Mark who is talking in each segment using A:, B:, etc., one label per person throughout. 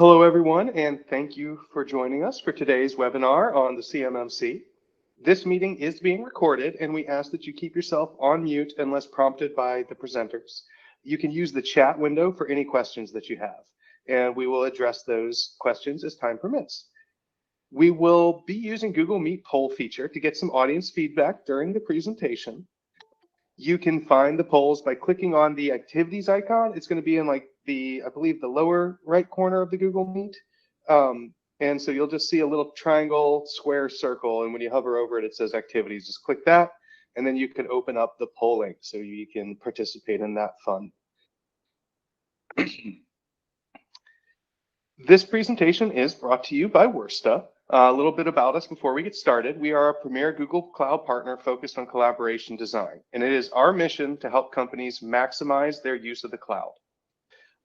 A: Hello, everyone, and thank you for joining us for today's webinar on the CMMC. This meeting is being recorded, and we ask that you keep yourself on mute unless prompted by the presenters. You can use the chat window for any questions that you have, and we will address those questions as time permits. We will be using Google Meet poll feature to get some audience feedback during the presentation. You can find the polls by clicking on the activities icon. It's going to be in I believe the lower right corner of the Google Meet. And so you'll just see a little triangle, square, circle. And when you hover over it, it says activities. Just click that. And then you can open up the polling so you can participate in that fun. This presentation is brought to you by Worsta. A little bit about us before we get started. We are a premier Google Cloud partner focused on collaboration design, and it is our mission to help companies maximize their use of the cloud.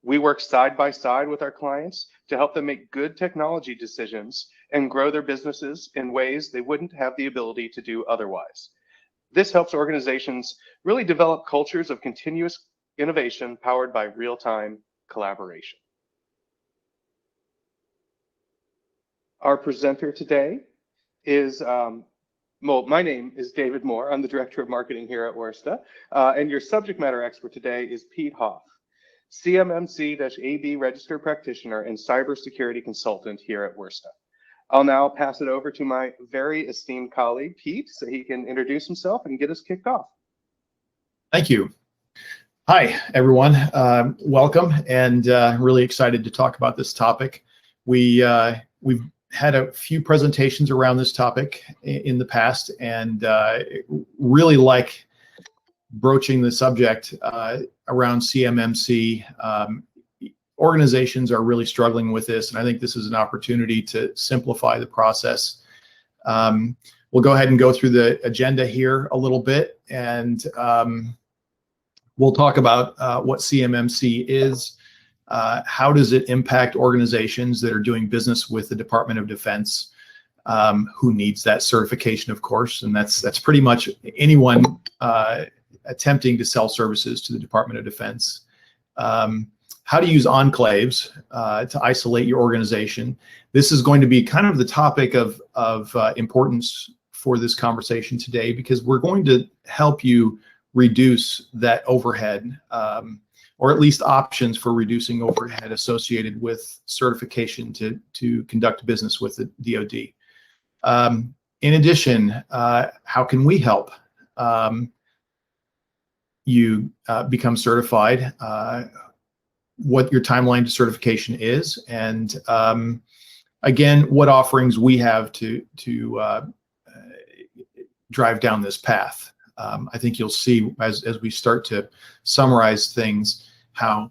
A: We work side by side with our clients to help them make good technology decisions and grow their businesses in ways they wouldn't have the ability to do otherwise. This helps organizations really develop cultures of continuous innovation powered by real-time collaboration. Our presenter today is, my name is David Moore. I'm the Director of Marketing here at Worsta. And your subject matter expert today is Pete Hoff, CMMC-AB Registered Practitioner and Cybersecurity Consultant here at Worsta. I'll now pass it over to my very esteemed colleague, Pete, so he can introduce himself and get us kicked off.
B: Thank you. Hi, everyone. Welcome, and really excited to talk about this topic. We've had a few presentations around this topic in the past, and really like broaching the subject around CMMC. Organizations are really struggling with this, and I think this is an opportunity to simplify the process. We'll go ahead and go through the agenda here a little bit, and we'll talk about what CMMC is. How does it impact organizations that are doing business with the Department of Defense, who needs that certification, of course, and that's pretty much anyone attempting to sell services to the Department of Defense. How to use enclaves to isolate your organization. This is going to be kind of the topic of importance for this conversation today, because we're going to help you reduce that overhead, or at least options for reducing overhead associated with certification to conduct business with the DoD. In addition, how can we help you become certified, what your timeline to certification is, and again, what offerings we have to drive down this path. I think you'll see as we start to summarize things how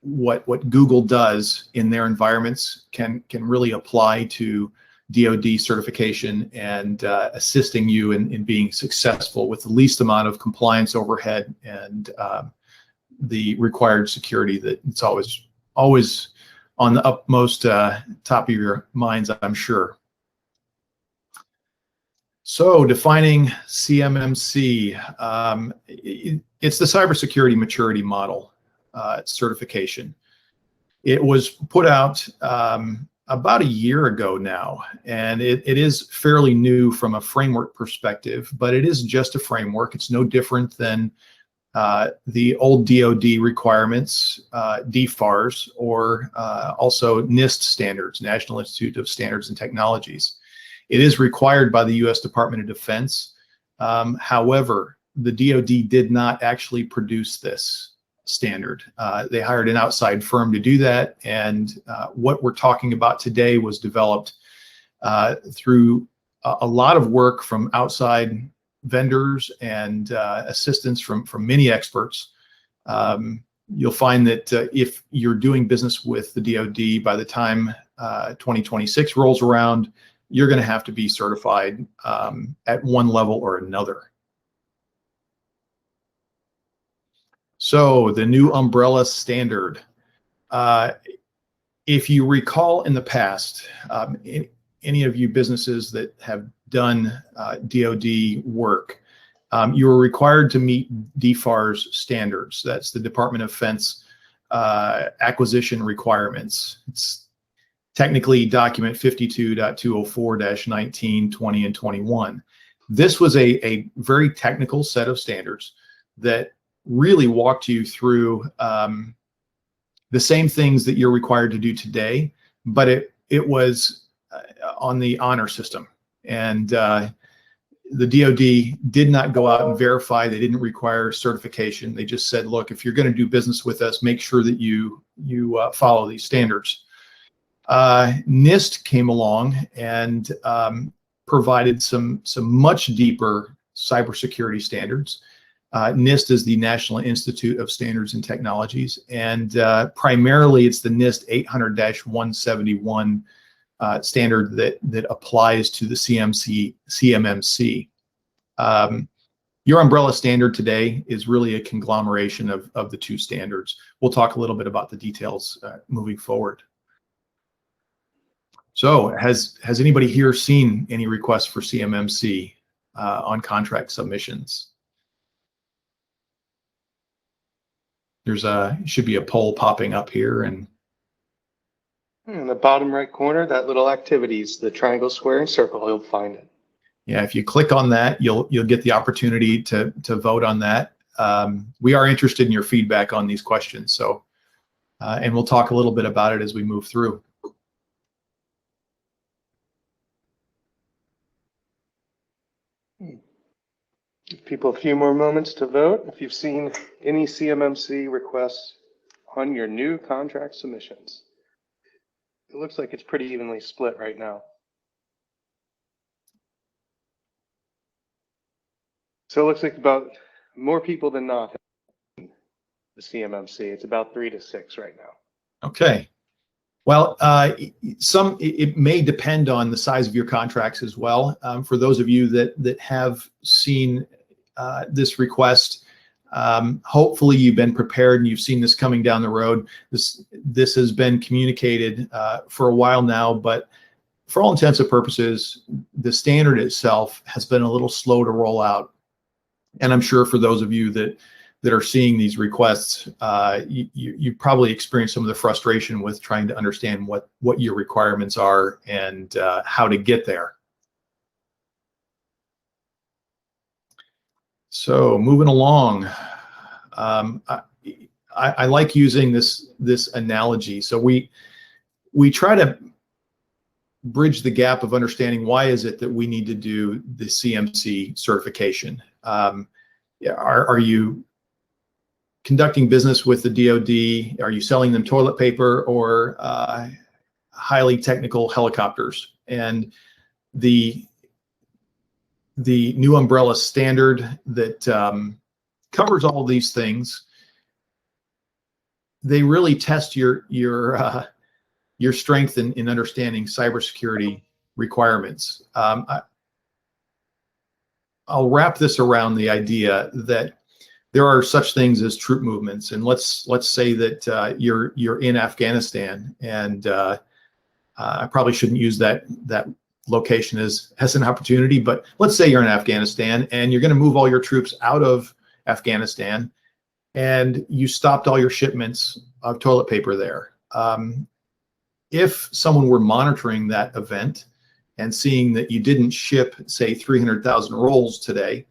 B: what Google does in their environments can really apply to DoD certification and assisting you in being successful with the least amount of compliance overhead and the required security that it's always on the upmost top of your minds, I'm sure. So defining CMMC, it's the cybersecurity maturity model certification. It was put out about a year ago now, and it is fairly new from a framework perspective, but it is just a framework. It's no different than the old DoD requirements, DFARS, or also NIST standards, National Institute of Standards and Technologies. It is required by the U.S. Department of Defense. However, the DoD did not actually produce this standard. They hired an outside firm to do that, and what we're talking about today was developed through a lot of work from outside vendors and assistance from many experts. You'll find that if you're doing business with the DoD, by the time 2026 rolls around, you're going to have to be certified at one level or another. So the new umbrella standard. If you recall in the past, any of you businesses that have done DoD work, you were required to meet DFARS standards. That's the Department of Defense acquisition requirements. It's technically document 52.204-19, 20, and 21. This was a very technical set of standards that really walked you through the same things that you're required to do today, but it was on the honor system. And the DoD did not go out and verify. They didn't require certification. They just said, look, if you're going to do business with us, make sure that you follow these standards. NIST came along and provided some much deeper cybersecurity standards. NIST is the National Institute of Standards and Technologies, and primarily it's the NIST 800-171 standard that applies to the CMMC. Your umbrella standard today is really a conglomeration of the two standards. We'll talk a little bit about the details moving forward. So has anybody here seen any requests for CMMC on contract submissions? There's should be a poll popping up here, and
A: in the bottom right corner, that little activities, the triangle, square, and circle, you'll find it.
B: Yeah, if you click on that, you'll get the opportunity to vote on that. We are interested in your feedback on these questions, so and we'll talk a little bit about it as we move through.
A: Give people a few more moments to vote. If you've seen any CMMC requests on your new contract submissions. It looks like it's pretty evenly split right now. So it looks like about more people than not have the CMMC. It's about 3 to 6 right now.
B: Okay. Well, it may depend on the size of your contracts as well. For those of you that have seen this request, hopefully you've been prepared and you've seen this coming down the road. This has been communicated for a while now, but for all intents and purposes, the standard itself has been a little slow to roll out. And I'm sure for those of you that are seeing these requests, you probably experienced some of the frustration with trying to understand what your requirements are and how to get there. So moving along, I like using this analogy. So we try to bridge the gap of understanding why is it that we need to do the CMC certification. Are you conducting business with the DoD? Are you selling them toilet paper or highly technical helicopters? And the new umbrella standard that covers all of these things, they really test your strength in understanding cybersecurity requirements. I'll wrap this around the idea that there are such things as troop movements, and let's say that you're in Afghanistan, and I probably shouldn't use that location as an opportunity, but let's say you're in Afghanistan and you're going to move all your troops out of Afghanistan, and you stopped all your shipments of toilet paper there. If someone were monitoring that event and seeing that you didn't ship, say, 300,000 rolls today,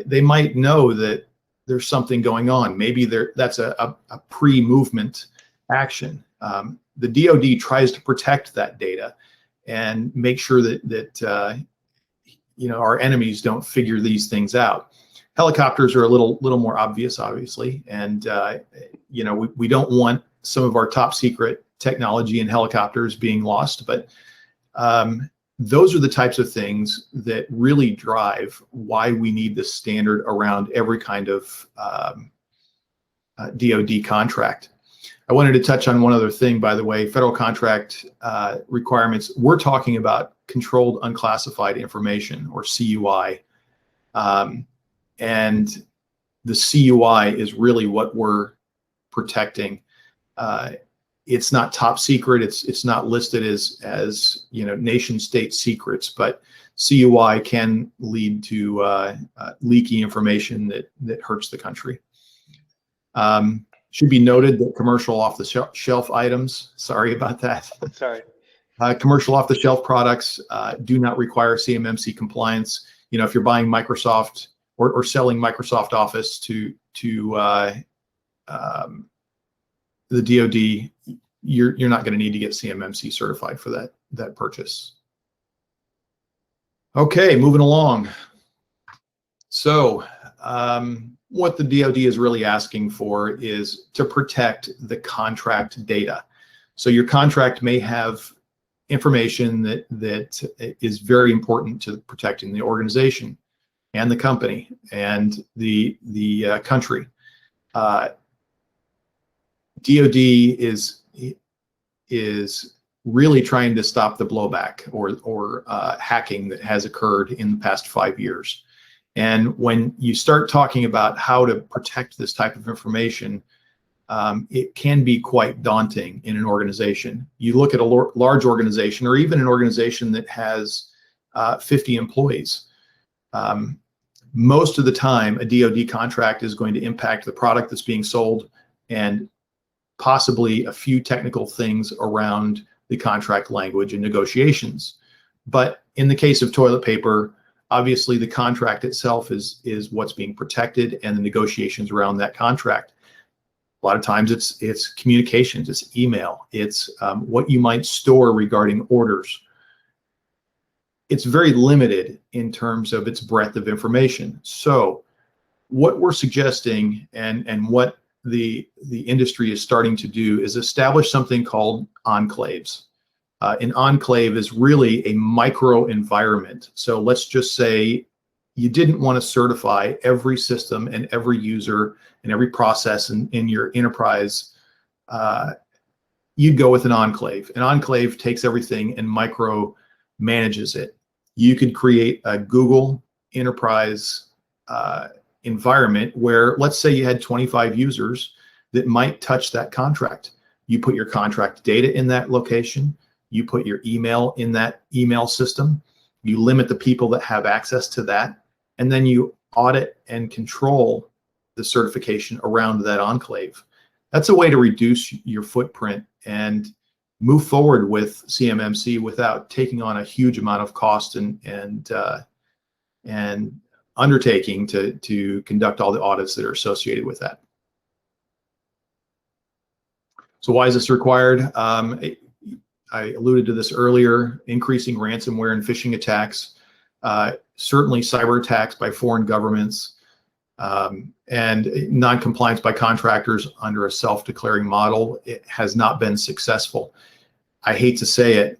B: they might know that there's something going on. Maybe that's a pre-movement action. The DoD tries to protect that data and make sure that our enemies don't figure these things out. Helicopters are a little more obvious, obviously, and we don't want some of our top secret technology in helicopters being lost, but those are the types of things that really drive why we need the standard around every kind of DoD contract. I wanted to touch on one other thing, by the way. Federal contract requirements, we're talking about controlled unclassified information, or CUI. And the CUI is really what we're protecting. It's not top secret. It's not listed as nation state secrets, but CUI can lead to leaky information that hurts the country. Should be noted that commercial off-the-shelf items, sorry about that.
A: Sorry.
B: Commercial off-the-shelf products do not require CMMC compliance. You know, if you're buying Microsoft or selling Microsoft Office to the DoD, you're not going to need to get CMMC certified for that purchase. Okay, moving along. So what the DoD is really asking for is to protect the contract data. So your contract may have information that is very important to protecting the organization and the company and the country. DoD is really trying to stop the blowback or hacking that has occurred in the past 5 years. And when you start talking about how to protect this type of information, it can be quite daunting in an organization. You look at a large organization or even an organization that has 50 employees. Most of the time, a DoD contract is going to impact the product that's being sold and possibly a few technical things around the contract language and negotiations. But in the case of toilet paper, obviously the contract itself is what's being protected and the negotiations around that contract. A lot of times it's communications, it's email, it's what you might store regarding orders. It's very limited in terms of its breadth of information. So what we're suggesting and what the industry is starting to do is establish something called enclaves. An enclave is really a micro environment. So let's just say you didn't want to certify every system and every user and every process in your enterprise. You'd go with an enclave. An enclave takes everything and micro manages it. You could create a Google enterprise environment where, let's say you had 25 users that might touch that contract. You put your contract data in that location. You put your email in that email system. You limit the people that have access to that. And then you audit and control the certification around that enclave. That's a way to reduce your footprint and move forward with CMMC without taking on a huge amount of cost and undertaking to conduct all the audits that are associated with that. So why is this required? I alluded to this earlier, increasing ransomware and phishing attacks, certainly cyber attacks by foreign governments, and non-compliance by contractors under a self-declaring model. It has not been successful. I hate to say it,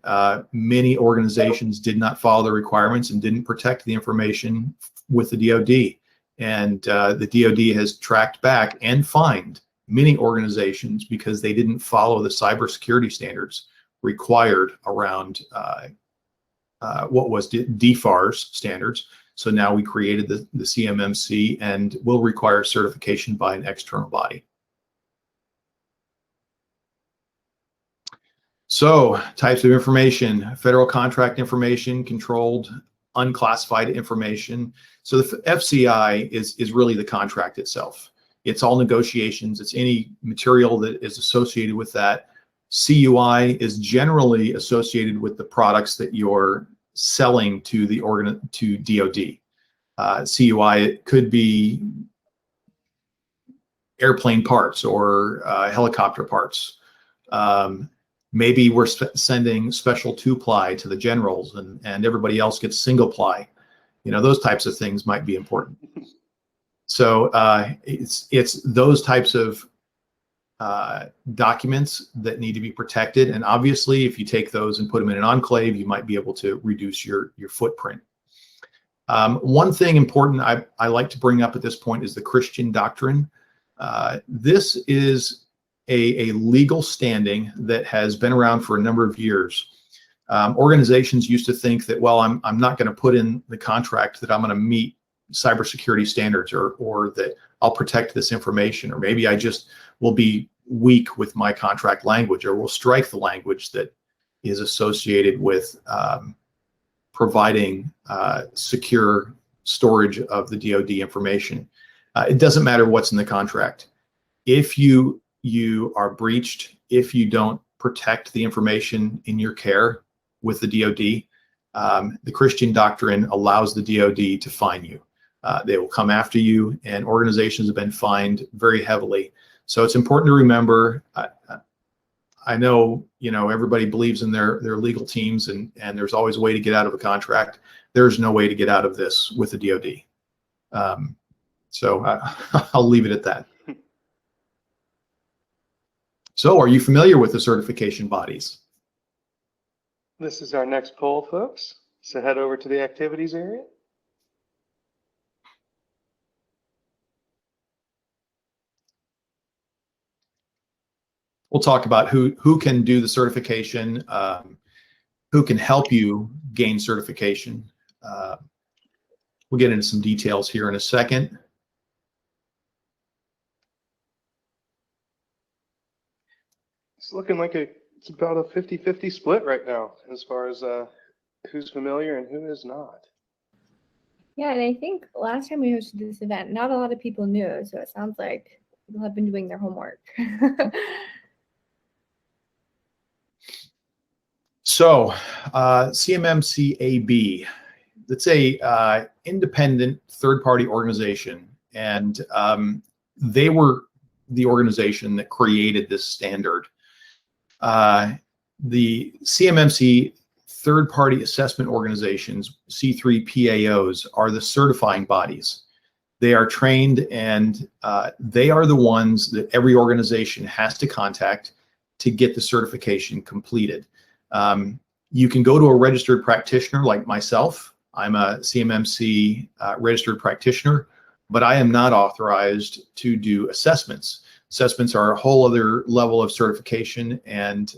B: many organizations did not follow the requirements and didn't protect the information with the DoD. And the DoD has tracked back and fined many organizations because they didn't follow the cybersecurity standards required around what was DFARS standards. So now we created the CMMC and will require certification by an external body. So types of information: federal contract information, controlled, unclassified information. So the FCI is really the contract itself. It's all negotiations. It's any material that is associated with that. CUI is generally associated with the products that you're selling to the to DoD. CUI, it could be airplane parts or helicopter parts. Maybe we're sending special 2-ply to the generals and everybody else gets single ply. You know, those types of things might be important. So it's those types of documents that need to be protected. And obviously, if you take those and put them in an enclave, you might be able to reduce your footprint. One thing important I like to bring up at this point is the Christian doctrine. This is a legal standing that has been around for a number of years. Organizations used to think that, well, I'm not going to put in the contract that I'm going to meet cybersecurity standards or that I'll protect this information, or maybe I just will be weak with my contract language, or will strike the language that is associated with providing secure storage of the DoD information. It doesn't matter what's in the contract. If you are breached, if you don't protect the information in your care with the DoD, the Christian doctrine allows the DoD to fine you. They will come after you, and organizations have been fined very heavily. So it's important to remember. I know, everybody believes in their legal teams, and there's always a way to get out of a contract. There's no way to get out of this with the DoD. So I'll leave it at that. So are you familiar with the certification bodies?
A: This is our next poll, folks. So head over to the activities area.
B: We'll talk about who can do the certification, who can help you gain certification. We'll get into some details here in a second.
A: It's looking like it's about a 50-50 split right now as far as who's familiar and who is not.
C: Yeah, and I think last time we hosted this event, not a lot of people knew, so it sounds like people have been doing their homework.
B: So CMMC AB, that's a independent third-party organization, and they were the organization that created this standard. The CMMC third-party assessment organizations, C3PAOs, are the certifying bodies. They are trained, and they are the ones that every organization has to contact to get the certification completed. You can go to a registered practitioner like myself. I'm a CMMC registered practitioner, but I am not authorized to do assessments. Assessments are a whole other level of certification, and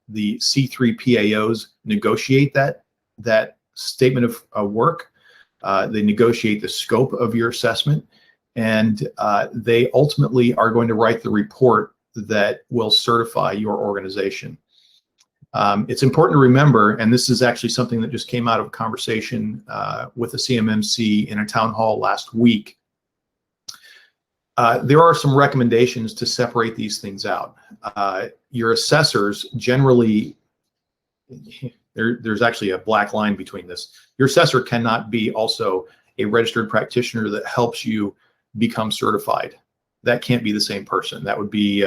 B: the C3PAOs negotiate that statement of work. They negotiate the scope of your assessment, and they ultimately are going to write the report that will certify your organization. It's important to remember, and this is actually something that just came out of a conversation with the CMMC in a town hall last week. There are some recommendations to separate these things out. Your assessors generally, there's actually a black line between this. Your assessor cannot be also a registered practitioner that helps you become certified. That can't be the same person. That would be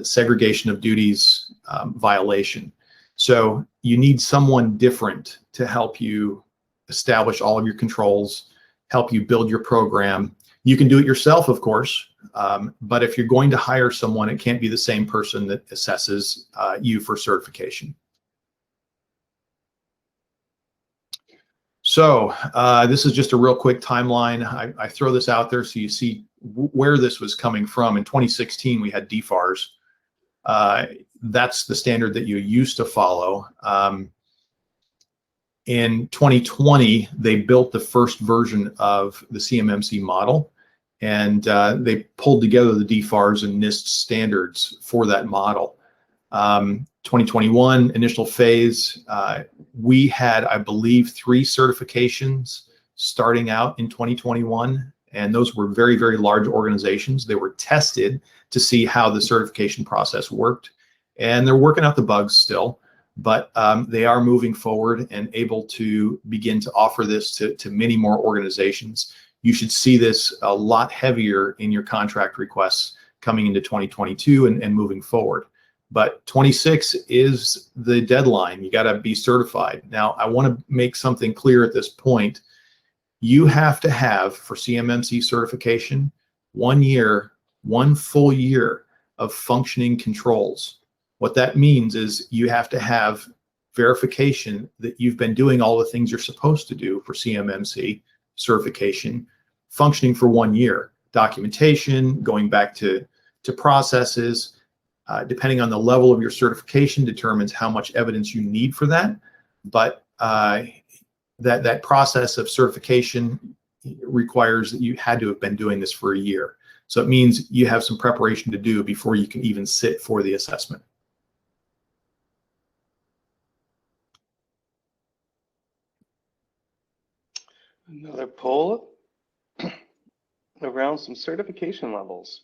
B: segregation of duties violation. So you need someone different to help you establish all of your controls, help you build your program. You can do it yourself, of course, but if you're going to hire someone, it can't be the same person that assesses you for certification. So this is just a real quick timeline. I throw this out there so you see where this was coming from. In 2016, we had DFARS. That's the standard that you used to follow. In 2020, they built the first version of the CMMC model, and they pulled together the DFARS and NIST standards for that model. 2021 initial phase, we had, I believe, 3 certifications starting out in 2021, and those were very, very large organizations. They were tested to see how the certification process worked, and they're working out the bugs still, but they are moving forward and able to begin to offer this to many more organizations. You should see this a lot heavier in your contract requests coming into 2022 and moving forward. But 26 is the deadline. You got to be certified. Now, I want to make something clear at this point. You have to have, for CMMC certification, 1 year, 1 full year of functioning controls. What that means is you have to have verification that you've been doing all the things you're supposed to do for CMMC certification, functioning for 1 year. Documentation, going back to processes, depending on the level of your certification determines how much evidence you need for that. But that process of certification requires that you had to have been doing this for a year. So it means you have some preparation to do before you can even sit for the assessment.
A: Another poll around some certification levels.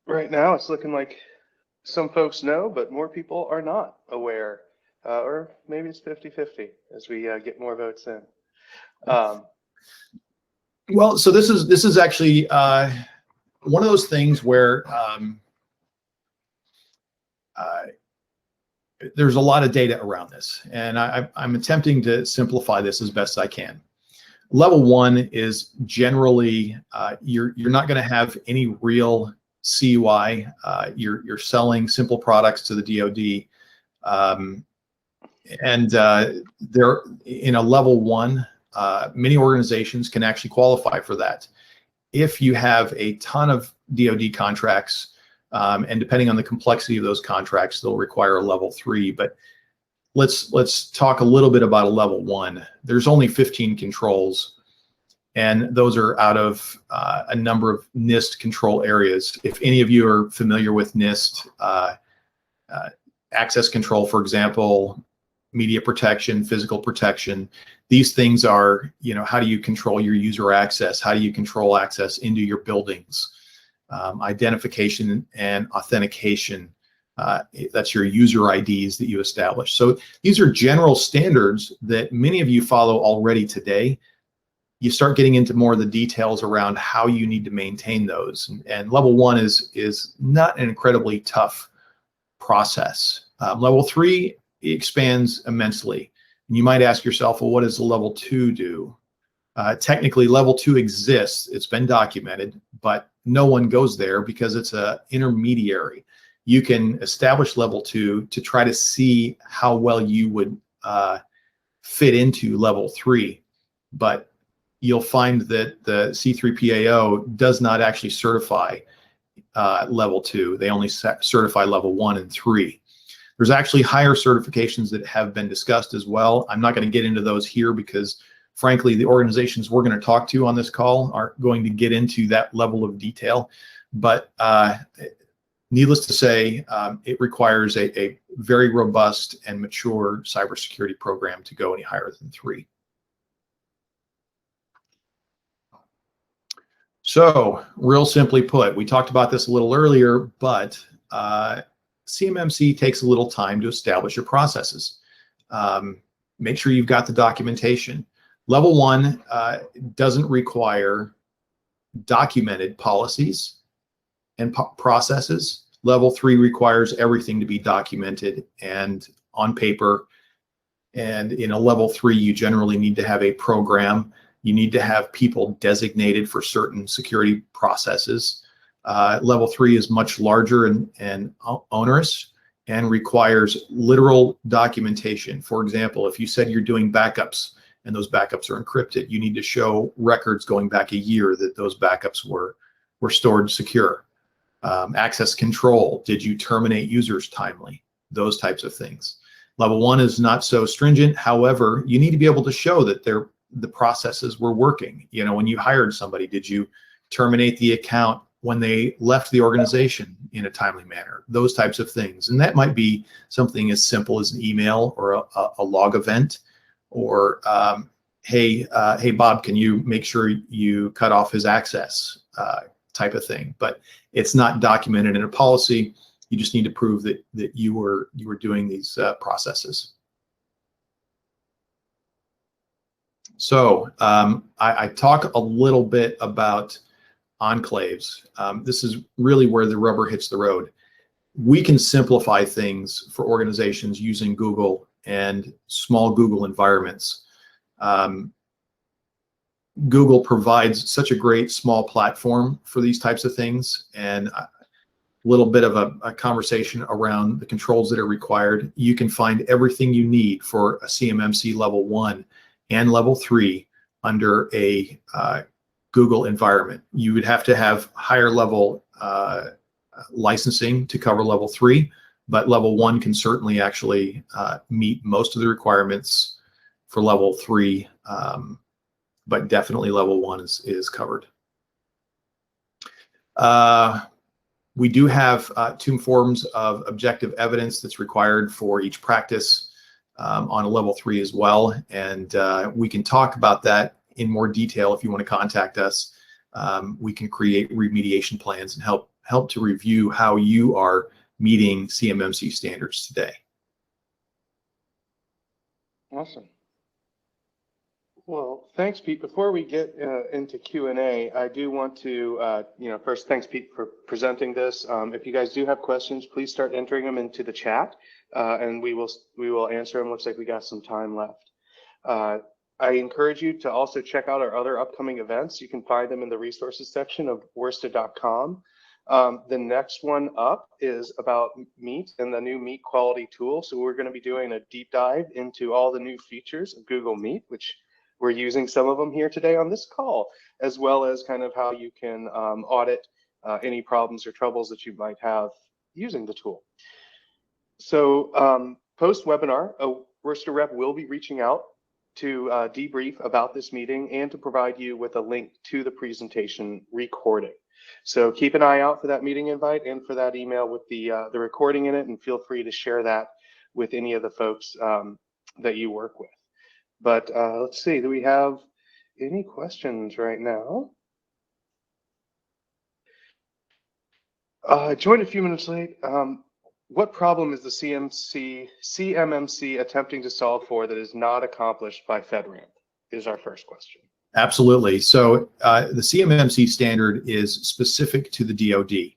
A: Right now, it's looking like some folks know, but more people are not aware. Or maybe it's 50-50 as we get more votes in.
B: Well, so this is actually one of those things where there's a lot of data around this, and I'm attempting to simplify this as best I can. Level 1 is generally you're not going to have any real CUI. You're selling simple products to the DoD, and there in a level 1, many organizations can actually qualify for that. If you have a ton of DoD contracts, and depending on the complexity of those contracts, they'll require a level 3. But let's talk a little bit about a level 1. There's only 15 controls, and those are out of a number of NIST control areas. If any of you are familiar with NIST, access control, for example, media protection, physical protection, these things are, how do you control your user access? How do you control access into your buildings? Identification and authentication. That's your user IDs that you establish. So these are general standards that many of you follow already today. You start getting into more of the details around how you need to maintain those. And level 1 is not an incredibly tough process. Level 3 expands immensely. And you might ask yourself, well, what does the level 2 do? Technically, level 2 exists. It's been documented, but no one goes there because it's an intermediary. You can establish level 2 to try to see how well you would fit into level 3, but you'll find that the C3PAO does not actually certify level 2. They only certify level 1 and 3. There's actually higher certifications that have been discussed as well. I'm not going to get into those here because, frankly, the organizations we're going to talk to on this call aren't going to get into that level of detail. But needless to say, it requires a very robust and mature cybersecurity program to go any higher than 3. So, real simply put, we talked about this a little earlier, but CMMC takes a little time to establish your processes. Make sure you've got the documentation. Level 1 doesn't require documented policies and processes. Level 3 requires everything to be documented and on paper. And in a level 3, you generally need to have a program. You need to have people designated for certain security processes. Level 3 is much larger and onerous and requires literal documentation. For example, if you said you're doing backups and those backups are encrypted, you need to show records going back a year that those backups were stored secure. Access control, did you terminate users timely? Those types of things. Level 1 is not so stringent. However, you need to be able to show that the processes were working. When you hired somebody, did you terminate the account when they left the organization in a timely manner? Those types of things. And that might be something as simple as an email or a log event, or hey Bob, can you make sure you cut off his access, type of thing. But it's not documented in a policy. You just need to prove that you were doing these processes. So I talk a little bit about enclaves. This is really where the rubber hits the road. We can simplify things for organizations using Google and small Google environments. Google provides such a great small platform for these types of things, and a little bit of a conversation around the controls that are required. You can find everything you need for a CMMC level 1 and level 3 under a Google environment. You would have to have higher level licensing to cover level 3, but level 1 can certainly actually meet most of the requirements for level 3, but definitely level 1 is covered. We do have 2 forms of objective evidence that's required for each practice on a level 3 as well, and we can talk about that in more detail if you want to contact us. We can create remediation plans and help help to review how you are meeting CMMC standards today.
A: Awesome. Well, thanks, Pete. Before we get into Q&A, I do want to, first, thanks, Pete, for presenting this. If you guys do have questions, please start entering them into the chat, and we will answer them. Looks like we got some time left. I encourage you to also check out our other upcoming events. You can find them in the resources section of worsted.com. The next one up is about Meet and the new Meet quality tool. So we're going to be doing a deep dive into all the new features of Google Meet, which we're using some of them here today on this call, as well as kind of how you can audit any problems or troubles that you might have using the tool. So post-webinar, a Worcester rep will be reaching out to debrief about this meeting and to provide you with a link to the presentation recording. So keep an eye out for that meeting invite and for that email with the recording in it, and feel free to share that with any of the folks that you work with. But let's see, do we have any questions right now? I joined a few minutes late. What problem is the CMMC attempting to solve for that is not accomplished by FedRAMP is our first question.
B: Absolutely. So the CMMC standard is specific to the DoD.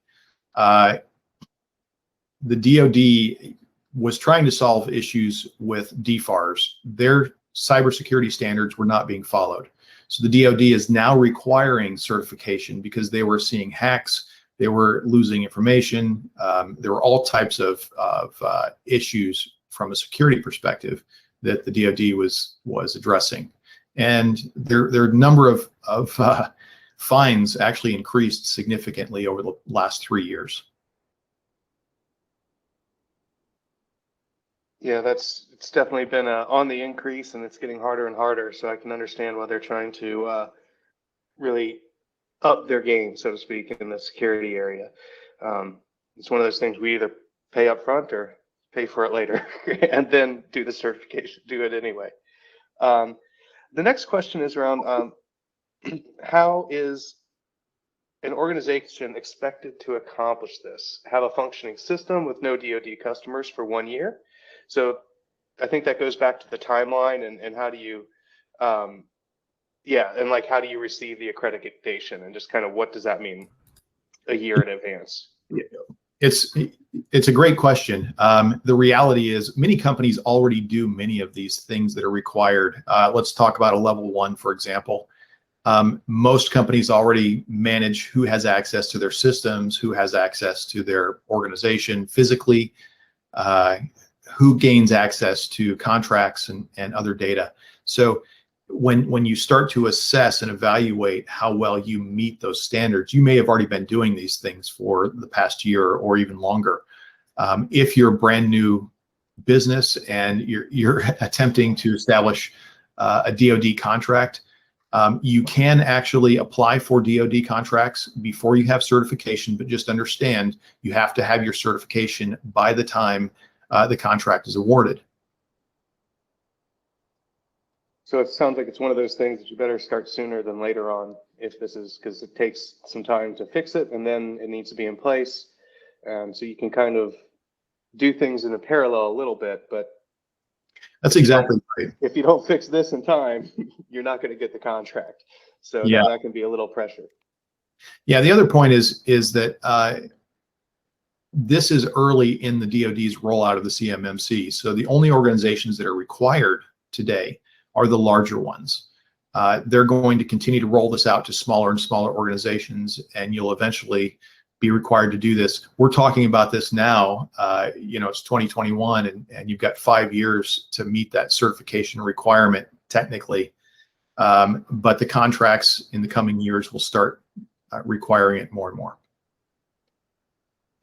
B: The DoD was trying to solve issues with DFARS. Their cybersecurity standards were not being followed. So the DoD is now requiring certification because they were seeing hacks, they were losing information. There were all types of issues from a security perspective that the DoD was addressing. And their number of fines actually increased significantly over the last 3 years.
A: Yeah, it's definitely been on the increase, and it's getting harder and harder. So I can understand why they're trying to really up their game, so to speak, in the security area. It's one of those things we either pay up front or pay for it later, and then do the certification, do it anyway. The next question is around how is an organization expected to accomplish this? Have a functioning system with no DoD customers for 1 year? So I think that goes back to the timeline and how do you, and like how do you receive the accreditation, and just kind of what does that mean a year in advance?
B: It's a great question. The reality is many companies already do many of these things that are required. Let's talk about a level 1, for example. Most companies already manage who has access to their systems, who has access to their organization physically, who gains access to contracts and other data. So when you start to assess and evaluate how well you meet those standards, you may have already been doing these things for the past year or even longer. If you're a brand new business and you're attempting to establish a DoD contract, you can actually apply for DoD contracts before you have certification, but just understand you have to have your certification by the time the contract is awarded.
A: So it sounds like it's one of those things that you better start sooner than later on, if this is, because it takes some time to fix it, and then it needs to be in place. So you can kind of do things in a parallel a little bit, but
B: that's exactly right.
A: If you don't fix this in time, you're not going to get the contract. So
B: yeah,
A: that can be a little pressure.
B: Yeah, the other point is that this is early in the DoD's rollout of the CMMC. So the only organizations that are required today are the larger ones. They're going to continue to roll this out to smaller and smaller organizations, and you'll eventually be required to do this. We're talking about this now, it's 2021, and you've got 5 years to meet that certification requirement technically. But the contracts in the coming years will start requiring it more and more.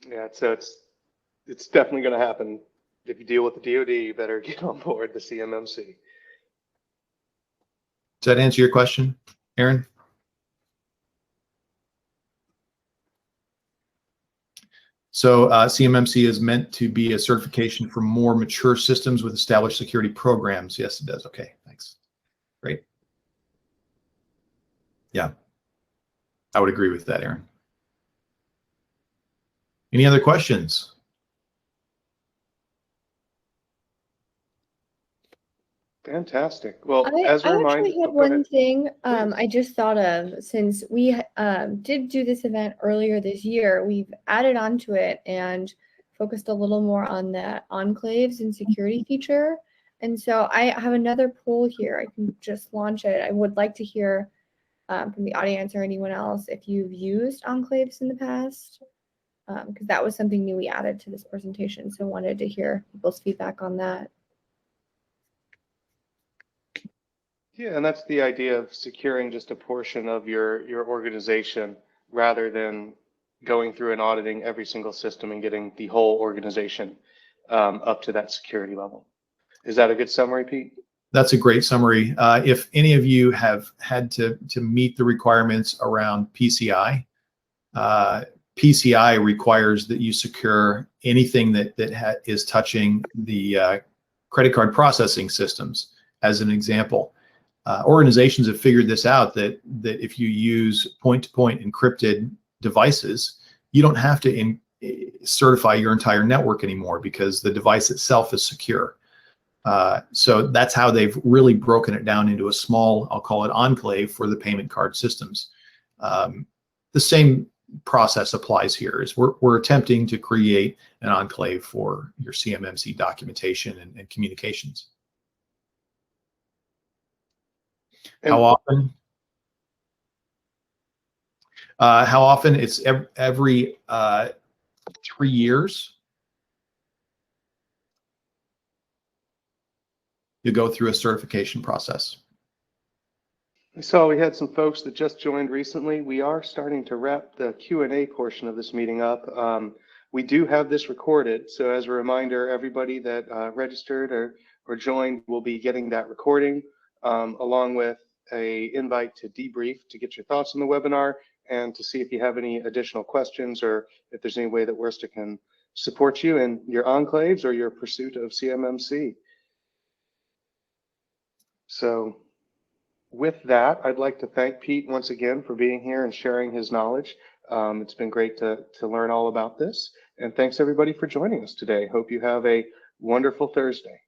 A: Yeah, so it's definitely going to happen. If you deal with the DoD, you better get on board the CMMC.
B: Does that answer your question, Aaron? So CMMC is meant to be a certification for more mature systems with established security programs. Yes, it does. Okay, thanks. Great. Yeah, I would agree with that, Aaron. Any other questions?
A: Fantastic. Well,
C: I
A: as a reminder,
C: actually had
A: oh, go ahead.
C: one thing
A: Please.
C: I just thought of. Since we did do this event earlier this year, we've added on to it and focused a little more on the enclaves and security feature. And so I have another poll here. I can just launch it. I would like to hear from the audience or anyone else if you've used enclaves in the past, because that was something new we added to this presentation. So I wanted to hear people's feedback on that.
A: Yeah, and that's the idea of securing just a portion of your organization rather than going through and auditing every single system and getting the whole organization up to that security level. Is that a good summary, Pete?
B: That's a great summary. If any of you have had to meet the requirements around PCI, PCI requires that you secure anything that is touching the credit card processing systems. As an example, organizations have figured this out, that if you use point-to-point encrypted devices, you don't have to certify your entire network anymore because the device itself is secure. So that's how they've really broken it down into a small, I'll call it enclave for the payment card systems. The same process applies here. Is we're attempting to create an enclave for your CMMC documentation and communications. How often? How often? It's every 3 years. You go through a certification process.
A: I saw we had some folks that just joined recently. We are starting to wrap the Q&A portion of this meeting up. We do have this recorded, so as a reminder, everybody that registered or joined will be getting that recording along with an invite to debrief to get your thoughts on the webinar and to see if you have any additional questions or if there's any way that Worcester can support you in your enclaves or your pursuit of CMMC. So with that, I'd like to thank Pete once again for being here and sharing his knowledge. It's been great to learn all about this. And thanks everybody for joining us today. Hope you have a wonderful Thursday.